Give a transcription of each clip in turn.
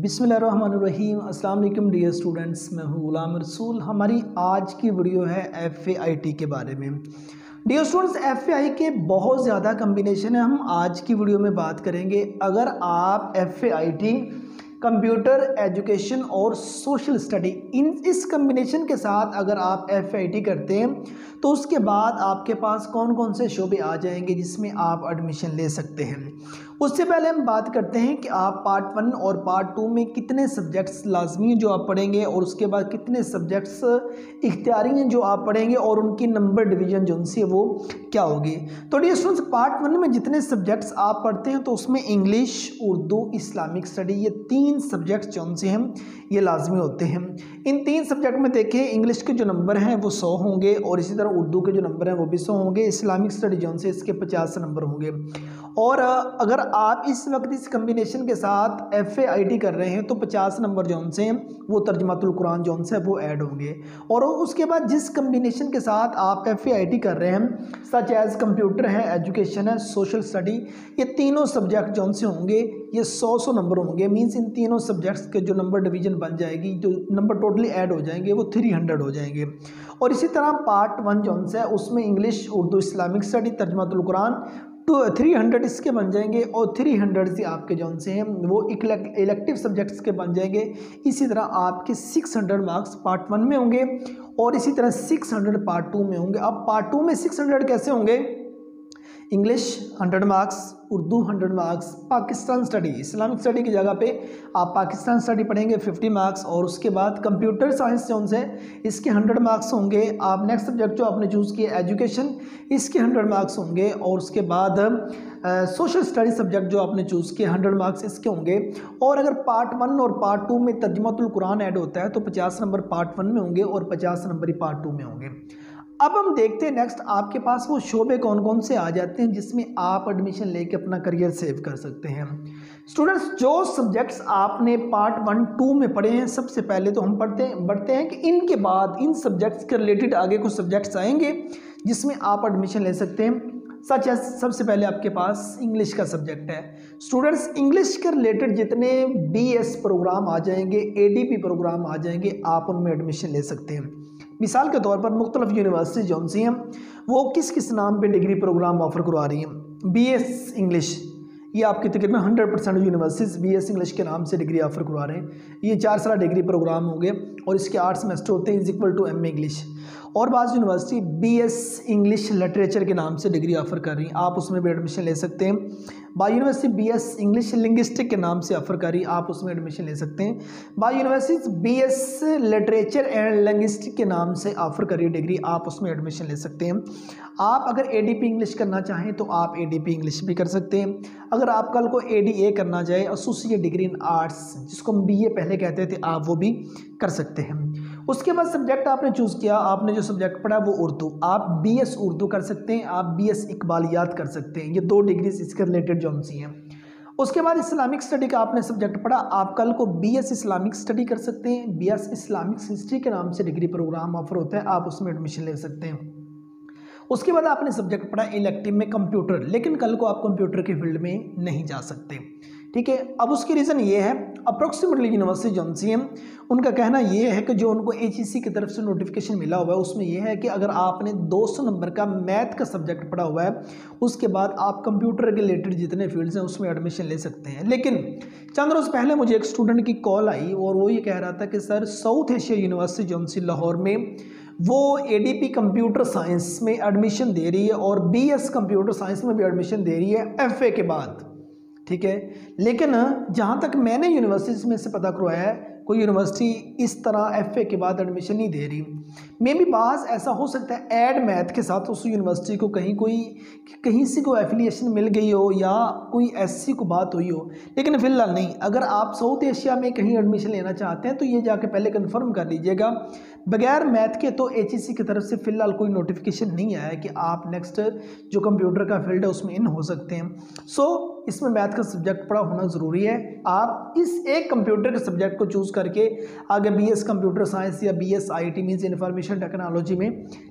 बिस्मिल्लाहिर्रहमानिर्रहीम। अस्सलाम वालेकुम डियर स्टूडेंट्स, मैं हूँ गुलाम रसूल। हमारी आज की वीडियो है FAIT के बारे में। डियर स्टूडेंट्स, FAI के बहुत ज़्यादा कम्बिनेशन है, हम आज की वीडियो में बात करेंगे। अगर आप FAIT कंप्यूटर एजुकेशन और सोशल स्टडी इस कम्बिनेशन के साथ अगर आप FAIT करते हैं तो उसके बाद आपके पास कौन कौन से शोबे आ जाएंगे जिसमें आप एडमिशन ले सकते हैं। उससे पहले हम बात करते हैं कि आप पार्ट 1 और पार्ट 2 में कितने सब्जेक्ट्स लाजमी हैं जो आप पढ़ेंगे और उसके बाद कितने सब्जेक्ट्स इख्तियारी हैं जो आप पढ़ेंगे और उनकी नंबर डिवीजन जो उनसे वो क्या होगी। तो डियर स्टूडेंट्स, पार्ट 1 में जितने सब्जेक्ट्स आप पढ़ते हैं तो उसमें इंग्लिश, उर्दू, इस्लामिक स्टडी, ये 3 सब्जेक्ट्स जो उनसे हैं ये लाजमी होते हैं। इन 3 सब्जेक्ट में देखें, इंग्लिश के जो नंबर हैं वो 100 होंगे और इसी तरह उर्दू के जो नंबर हैं वो भी 100 होंगे। इस्लामिक स्टडी जो उनसे इसके 50 नंबर होंगे। और अगर आप इस वक्त इस कम्बिनेशन के साथ FAIT कर रहे हैं तो 50 नंबर जो उनसे हैं वो तर्जुमातुल कुरान जो उनसे वो ऐड होंगे। और उसके बाद जिस कम्बिनेशन के साथ आप FAIT कर रहे हैं सच एज कंप्यूटर है, एजुकेशन है, सोशल स्टडी, ये तीनों सब्जेक्ट जो उनसे होंगे ये 100 नंबर होंगे। मीन्स इन तीनों सब्जेक्ट्स के जो नंबर डिवीजन बन जाएगी, जो नंबर टोटली ऐड हो जाएंगे वो 300 हो जाएंगे। और इसी तरह पार्ट 1 जो उनसे है उसमें इंग्लिश, उर्दू, इस्लामिक स्टडी, तर्जुमातुल कुरान 300 इसके बन जाएंगे और 300 से आपके जो से हैं वो इलेक्टिव सब्जेक्ट्स के बन जाएंगे। इसी तरह आपके 600 मार्क्स पार्ट 1 में होंगे और इसी तरह 600 पार्ट 2 में होंगे। अब पार्ट 2 में 600 कैसे होंगे? English 100 marks, Urdu 100 marks, Pakistan study, Islamic study की जगह पे आप पाकिस्तान स्टडी पढ़ेंगे 50 मार्क्स और उसके बाद कंप्यूटर साइंस जो उनसे इसके 100 मार्क्स होंगे। आप नेक्स्ट सब्जेक्ट जो आपने चूज़ किया एजुकेशन, इसके 100 मार्क्स होंगे और उसके बाद सोशल स्टडी सब्जेक्ट जो आपने चूज़ किया 100 मार्क्स इसके होंगे। और अगर पार्ट 1 और पार्ट 2 में तर्जुमातुल कुरान ऐड होता है तो 50 नंबर पार्ट 1 में होंगे और 50 नंबर ही पार्ट 2 में होंगे। अब हम देखते हैं नेक्स्ट आपके पास वो शोबे कौन कौन से आ जाते हैं जिसमें आप एडमिशन लेके अपना करियर सेव कर सकते हैं। स्टूडेंट्स, जो सब्जेक्ट्स आपने पार्ट 1, 2 में पढ़े हैं, सबसे पहले तो हम बढ़ते हैं कि इनके बाद इन सब्जेक्ट्स के रिलेटेड आगे कुछ सब्जेक्ट्स आएंगे जिसमें आप एडमिशन ले सकते हैं। सच है, सबसे पहले आपके पास इंग्लिश का सब्जेक्ट है। स्टूडेंट्स, इंग्लिश के रिलेटेड जितने BS प्रोग्राम आ जाएंगे, ADP प्रोग्राम आ जाएंगे, आप उनमें एडमिशन ले सकते हैं। मिसाल के तौर पर मुख्तलिफ यूनिवर्सिटी जो सी हैं वो किस किस नाम पे डिग्री प्रोग्राम ऑफर करवा रही हैं। BS इंग्लिश, ये आपकी तकरीबन 100% यूनिवर्सिटीज़ BS इंग्लिश के नाम से डिग्री ऑफर करवा रहे हैं। ये 4 साल डिग्री प्रोग्राम होंगे और इसके 8 सेमेस्टर होते हैं इक्वल टू MA इंग्लिश। और बाज़ यूनिवर्सिटी BS इंग्लिश लिटरेचर के नाम से डिग्री ऑफर कर रही हैं, आप उसमें भी एडमिशन ले सकते हैं। बाज़ यूनिवर्सिटी BS इंग्लिश लिंग्विस्टिक के नाम से ऑफर कर रही है, आप उसमें एडमिशन ले सकते हैं। बाज़ university BS literature and linguistic के नाम से ऑफर कर रही है डिग्री, आप उसमें एडमिशन ले सकते हैं। आप अगर ADP इंग्लिश करना चाहें तो आप ADP इंग्लिश भी कर सकते हैं। अगर आप कल को ADA करना चाहें, एसोसिएट डिग्री इन आर्ट्स जिसको हम BA पहले कहते थे, आप वो भी कर सकते हैं। उसके बाद सब्जेक्ट आपने चूज़ किया, आपने जो सब्जेक्ट पढ़ा वो उर्दू, आप BS उर्दू कर सकते हैं, आप BS इकबालियात कर सकते हैं। ये 2 डिग्रीज इसके रिलेटेड जो सी हैं। उसके बाद इस्लामिक स्टडी का आपने सब्जेक्ट पढ़ा, आप कल को BS इस्लामिक स्टडी कर सकते हैं। BS इस्लामिक हिस्ट्री के नाम से डिग्री प्रोग्राम ऑफर होता है, आप उसमें एडमिशन ले सकते हैं। उसके बाद आपने सब्जेक्ट पढ़ा इलेक्टिव में कंप्यूटर, लेकिन कल को आप कंप्यूटर के फील्ड में नहीं जा सकते, ठीक है। अब उसकी रीज़न ये है, अप्रोक्सीमेटली यूनिवर्सिटी जो सी हैं उनका कहना ये है कि जो उनको HEC की तरफ से नोटिफिकेशन मिला हुआ है उसमें यह है कि अगर आपने 200 नंबर का मैथ का सब्जेक्ट पढ़ा हुआ है उसके बाद आप कंप्यूटर के रिलेटेड जितने फील्ड्स हैं उसमें एडमिशन ले सकते हैं। लेकिन चंद रोज़ पहले मुझे एक स्टूडेंट की कॉल आई और वो ये कह रहा था कि सर साउथ एशिया यूनिवर्सिटी जो सी लाहौर में वो ADP कंप्यूटर साइंस में एडमिशन दे रही है और BS कंप्यूटर साइंस में भी एडमिशन दे रही है FA के बाद, ठीक है। लेकिन जहाँ तक मैंने यूनिवर्सिटीज़ में से पता करवाया है कोई यूनिवर्सिटी इस तरह FA के बाद एडमिशन नहीं दे रही। मे भी बाज़ ऐसा हो सकता है ऐड मैथ के साथ उस यूनिवर्सिटी को कहीं से कोई एफिलिएशन मिल गई हो या कोई ऐसी को बात हुई हो, लेकिन फ़िलहाल नहीं। अगर आप साउथ एशिया में कहीं एडमिशन लेना चाहते हैं तो ये जाके पहले कंफर्म कर लीजिएगा। बगैर मैथ के तो HEC की तरफ से फ़िलहाल कोई नोटिफिकेशन नहीं आया कि आप नेक्स्ट जो कंप्यूटर का फील्ड है उसमें इन हो सकते हैं। सो इसमें मैथ का सब्जेक्ट पढ़ा होना ज़रूरी है। आप इस एक कंप्यूटर के सब्जेक्ट को चूज़ करके आगे बीएस कंप्यूटर साइंस या BS IT means information technology में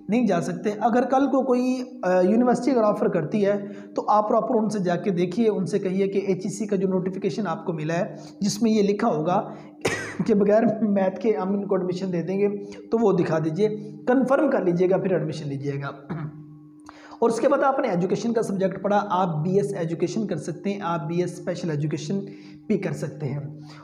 नहीं जा सकते। अगर कल को कोई यूनिवर्सिटी अगर ऑफर करती है तो आप प्रॉपर उनसे जाके देखिए, उनसे कहिए कि एचईसी का जो नोटिफिकेशन आपको मिला है जिसमें ये लिखा होगा कि बगैर मैथ के हम इनको एडमिशन दे देंगे, तो वो दिखा दीजिए, कंफर्म कर लीजिएगा, फिर एडमिशन लीजिएगा। और उसके बाद आपने एजुकेशन का सब्जेक्ट पढ़ा, आप बीएस एजुकेशन कर सकते हैं, आप बीएस स्पेशल एजुकेशन भी कर सकते हैं।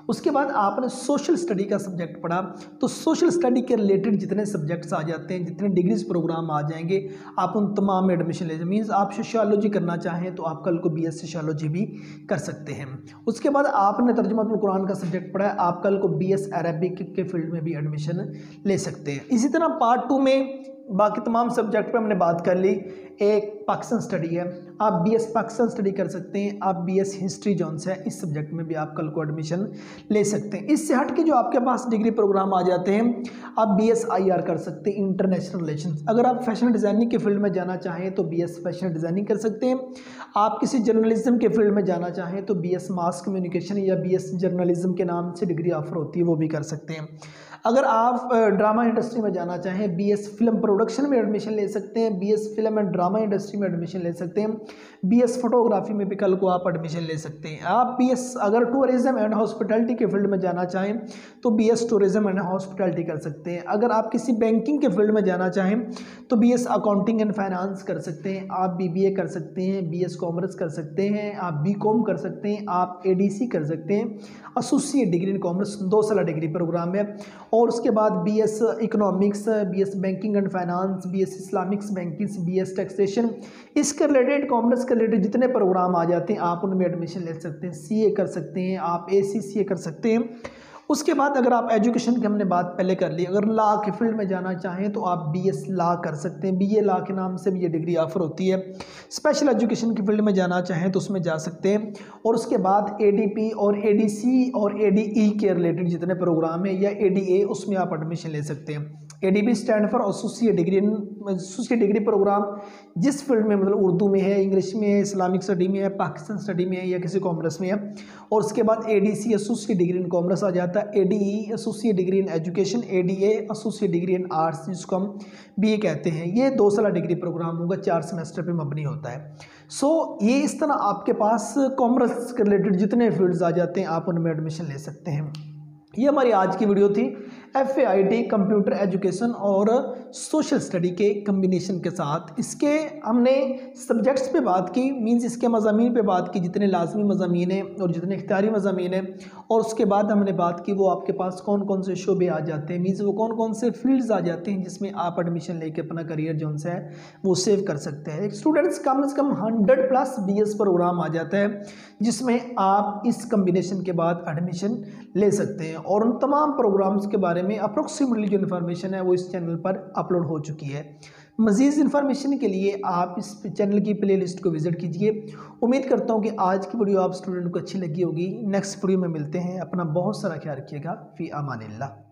उसके बाद आपने सोशल स्टडी का सब्जेक्ट पढ़ा, तो सोशल स्टडी के रिलेटेड जितने सब्जेक्ट्स आ जाते हैं, जितने डिग्रीज प्रोग्राम आ जाएंगे, आप उन तमाम में एडमिशन ले जाए। मीन्स आप सोशियोलॉजी करना चाहें तो आप कल को बीएस सोशियोलॉजी भी कर सकते हैं। उसके बाद आपने तर्जुमातुल कुरान का सब्जेक्ट पढ़ा है, आप कल को बीएस अरबिक के फील्ड में भी एडमिशन ले सकते हैं। इसी तरह पार्ट 2 में बाकी तमाम सब्जेक्ट पे हमने बात कर ली। एक पाकिस्तान स्टडी है, आप बीएस पाकिस्तान स्टडी कर सकते हैं, आप बीएस हिस्ट्री जोन से है, इस सब्जेक्ट में भी आप कल को एडमिशन ले सकते हैं। इससे हट के जो आपके पास डिग्री प्रोग्राम आ जाते हैं, आप बीएस आईआर कर सकते हैं, इंटरनेशनल रिलेशंस। अगर आप फैशन डिज़ाइनिंग के फील्ड में जाना चाहें तो बीएस फैशन डिज़ाइनिंग कर सकते हैं। आप किसी जर्नलिज्म के फील्ड में जाना चाहें तो बीएस मास कम्युनिकेशन या बीएस जर्नलिज्म के नाम से डिग्री ऑफर होती है, वो भी कर सकते हैं। अगर आप ड्रामा इंडस्ट्री में जाना चाहें, बीएस फिल्म प्रोडक्शन में एडमिशन ले सकते हैं, BS film and drama industry में एडमिशन ले सकते हैं, बीएस फोटोग्राफी में भी कल को आप एडमिशन ले सकते हैं। आप बीएस अगर टूरिज्म एंड हॉस्पिटैलिटी के फील्ड में जाना चाहें तो बीएस टूरिज्म एंड हॉस्पिटैलिटी कर सकते हैं। अगर आप किसी बैंकिंग के फील्ड में जाना चाहें तो बीएस अकाउंटिंग एंड फाइनेंस कर सकते हैं, आप बीबीए कर सकते हैं, बीएस कॉमर्स कर सकते हैं, आप बीकॉम कर सकते हैं, आप एडीसी कर सकते हैं, एसोसिएट डिग्री इन कॉमर्स 2 साल डिग्री प्रोग्राम है। और उसके बाद BS economics, BS banking and finance, BS Islamics banking, BS taxation, इसके रिलेटेड कॉमर्स के रिलेटेड जितने प्रोग्राम आ जाते हैं आप उनमें एडमिशन ले सकते हैं। सीए कर सकते हैं, आप एसीसीए कर सकते हैं। उसके बाद अगर आप एजुकेशन की हमने बात पहले कर ली, अगर लॉ के फील्ड में जाना चाहें तो आप बीएस लॉ कर सकते हैं, बीए लॉ के नाम से भी ये डिग्री ऑफर होती है। स्पेशल एजुकेशन की फील्ड में जाना चाहें तो उसमें जा सकते हैं। और उसके बाद एडीपी और एडीसी और एडीई के रिलेटेड जितने प्रोग्राम है या एडीए, उसमें आप एडमिशन ले सकते हैं। ADP stand for associate degree programme, जिस फील्ड में मतलब उर्दू में है, इंग्लिश में है, इस्लामिक स्टडी में है, पाकिस्तान स्टडी में है या किसी कॉमर्स में है। और उसके बाद ADC associate degree in commerce आ जाता है, ADE associate degree in education, ADA associate degree in arts जिसको हम बीए कहते हैं। ये 2 साल डिग्री प्रोग्राम होगा, 4 सेमेस्टर पे मबनी होता है। सो ये इस तरह आपके पास कॉमर्स के रिलेटेड जितने फील्ड्स आ जाते हैं आप उनमें एडमिशन ले सकते हैं। ये हमारी आज की वीडियो थी FAIT कंप्यूटर एजुकेशन और सोशल स्टडी के कम्बिनेशन के साथ। इसके हमने सब्जेक्ट्स पे बात की, मींस इसके मज़ामीन पे बात की, जितने लाजमी मज़ामीन हैं और जितने इख्तियारी मज़ामीन हैं। और उसके बाद हमने बात की वो आपके पास कौन कौन से शोबे आ जाते हैं, मींस वो कौन कौन से फील्ड्स आ जाते हैं जिसमें आप एडमिशन लेके अपना करियर जो है वो सेव कर सकते हैं। स्टूडेंट्स कम से कम 100+ BS प्रोग्राम आ जाता है जिसमें आप इस कम्बिनेशन के बाद एडमिशन ले सकते हैं। और उन तमाम प्रोग्राम्स के बारे में अप्रोक्सीमेटली जो इन्फॉर्मेशन है वो इस चैनल पर अपलोड हो चुकी है। मज़ीद इन्फॉर्मेशन के लिए आप इस चैनल की प्लेलिस्ट को विज़िट कीजिए। उम्मीद करता हूँ कि आज की वीडियो आप स्टूडेंट को अच्छी लगी होगी। नेक्स्ट वीडियो में मिलते हैं। अपना बहुत सारा ख्याल रखिएगा। फ़ी अमानिल्लाह।